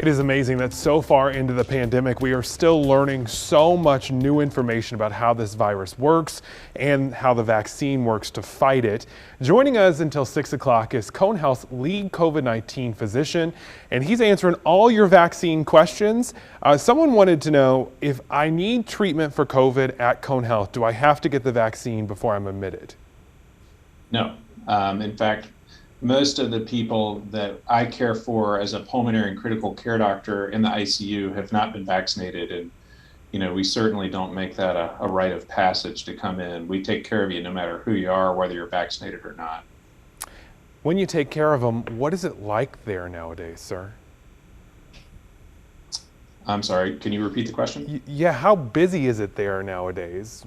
It is amazing that so far into the pandemic, we are still learning so much new information about how this virus works and how the vaccine works to fight it. Joining us until 6 o'clock is Cone Health's lead COVID-19 physician, and he's answering all your vaccine questions. Someone wanted to know, if I need treatment for COVID at Cone Health, do I have to get the vaccine before I'm admitted? No. In fact, most of the people that I care for as a pulmonary and critical care doctor in the ICU have not been vaccinated. And, we certainly don't make that a rite of passage to come in. We take care of you no matter who you are, whether you're vaccinated or not. When you take care of them, what is it like there nowadays, sir? I'm sorry, can you repeat the question? Yeah, how busy is it there nowadays?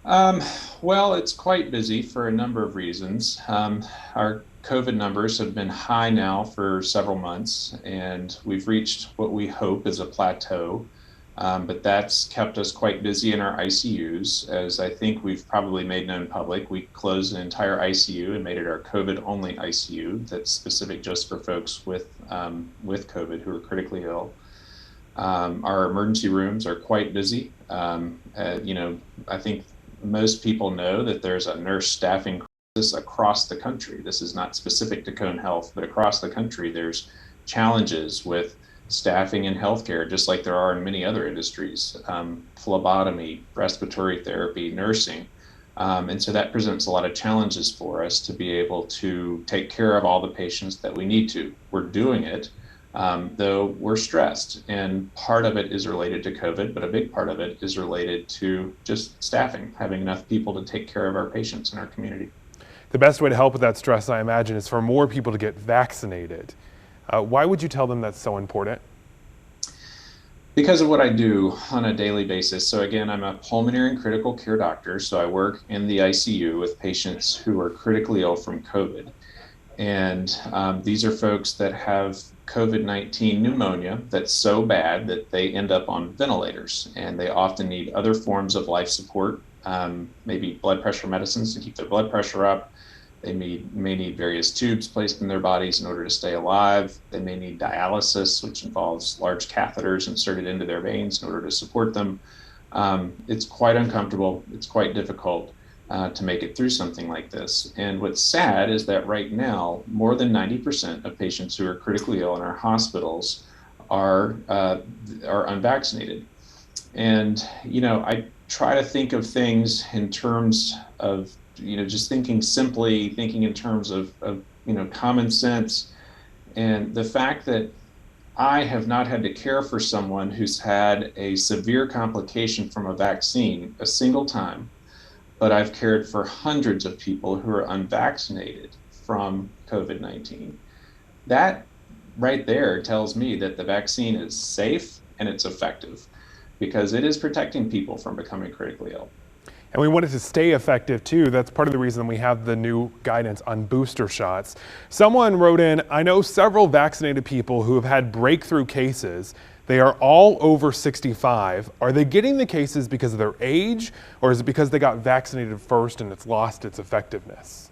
Well, it's quite busy for a number of reasons. Our COVID numbers have been high now for several months, and we've reached what we hope is a plateau. But that's kept us quite busy in our ICUs. As I think we've probably made known public, we closed an entire ICU and made it our COVID-only ICU that's specific just for folks with COVID who are critically ill. Our emergency rooms are quite busy. I think most people know that there's a nurse staffing crisis across the country. This is not specific to Cone Health, but across the country, there's challenges with staffing in healthcare, just like there are in many other industries, phlebotomy, respiratory therapy, nursing. And so that presents a lot of challenges for us to be able to take care of all the patients that we need to. We're doing it, though we're stressed, and part of it is related to COVID, but a big part of it is related to just staffing, having enough people to take care of our patients in our community. The best way to help with that stress, I imagine, is for more people to get vaccinated. Why would you tell them that's so important? Because of what I do on a daily basis. So again, I'm a pulmonary and critical care doctor, so I work in the ICU with patients who are critically ill from COVID. And these are folks that have COVID-19 pneumonia that's so bad that they end up on ventilators, and they often need other forms of life support, maybe blood pressure medicines to keep their blood pressure up. They may need various tubes placed in their bodies in order to stay alive. They may need dialysis, which involves large catheters inserted into their veins in order to support them. It's quite uncomfortable. It's quite difficult to make it through something like this. And what's sad is that right now, more than 90% of patients who are critically ill in our hospitals are unvaccinated. And, I try to think of things in terms of, just thinking in terms of common sense. And the fact that I have not had to care for someone who's had a severe complication from a vaccine a single time, but I've cared for hundreds of people who are unvaccinated from COVID-19. That right there tells me that the vaccine is safe and it's effective, because it is protecting people from becoming critically ill. And we want it to stay effective too. That's part of the reason we have the new guidance on booster shots. Someone wrote in, I know several vaccinated people who have had breakthrough cases. They are all over 65. Are they getting the cases because of their age, or is it because they got vaccinated first and it's lost its effectiveness?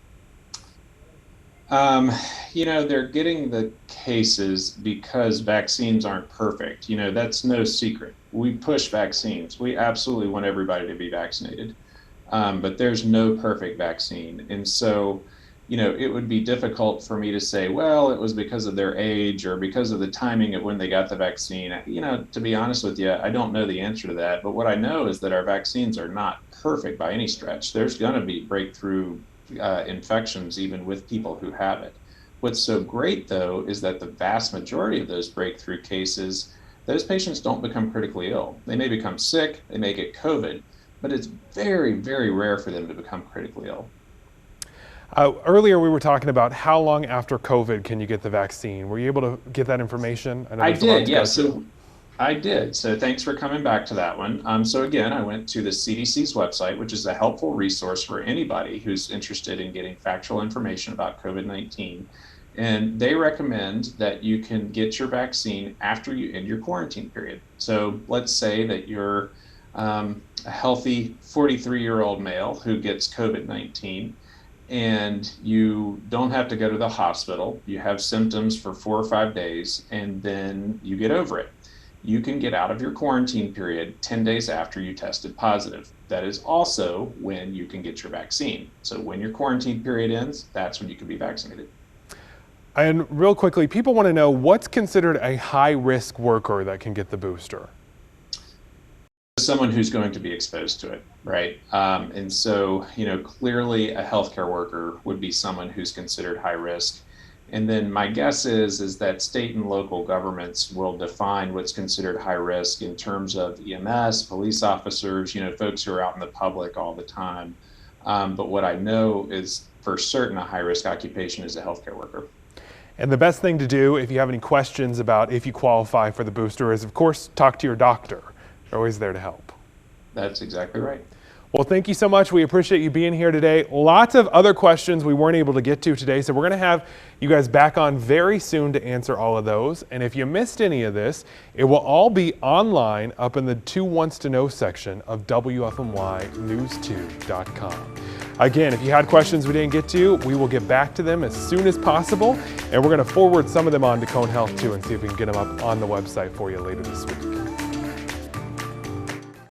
They're getting the cases because vaccines aren't perfect. That's no secret. We push vaccines. We absolutely want everybody to be vaccinated. But there's no perfect vaccine. And so, it would be difficult for me to say, well, it was because of their age or because of the timing of when they got the vaccine. To be honest with you, I don't know the answer to that. But what I know is that our vaccines are not perfect by any stretch. There's going to be breakthrough infections even with people who have it. What's so great, though, is that the vast majority of those breakthrough cases, those patients don't become critically ill. They may become sick, they may get COVID, but it's very, very rare for them to become critically ill. Earlier, we were talking about how long after COVID can you get the vaccine. Were you able to get that information? I did, yes. I did. So thanks for coming back to that one. So again, I went to the CDC's website, which is a helpful resource for anybody who's interested in getting factual information about COVID-19. And they recommend that you can get your vaccine after you end your quarantine period. So let's say that you're a healthy 43-year-old male who gets COVID-19, and you don't have to go to the hospital. You have symptoms for 4 or 5 days, and then you get over it. You can get out of your quarantine period 10 days after you tested positive. That is also when you can get your vaccine. So when your quarantine period ends, that's when you can be vaccinated. And real quickly, people want to know what's considered a high-risk worker that can get the booster. Someone who's going to be exposed to it, right? And so, clearly a healthcare worker would be someone who's considered high risk. And then my guess is that state and local governments will define what's considered high risk in terms of EMS, police officers, folks who are out in the public all the time. But what I know is for certain a high risk occupation is a healthcare worker. And the best thing to do if you have any questions about if you qualify for the booster is, of course, talk to your doctor. They're always there to help. That's exactly right. Well, thank you so much. We appreciate you being here today. Lots of other questions we weren't able to get to today, so we're going to have you guys back on very soon to answer all of those. And if you missed any of this, it will all be online up in the Two Wants to Know section of WFMYnews2.com. Again, if you had questions we didn't get to, we will get back to them as soon as possible, and we're going to forward some of them on to Cone Health too and see if we can get them up on the website for you later this week.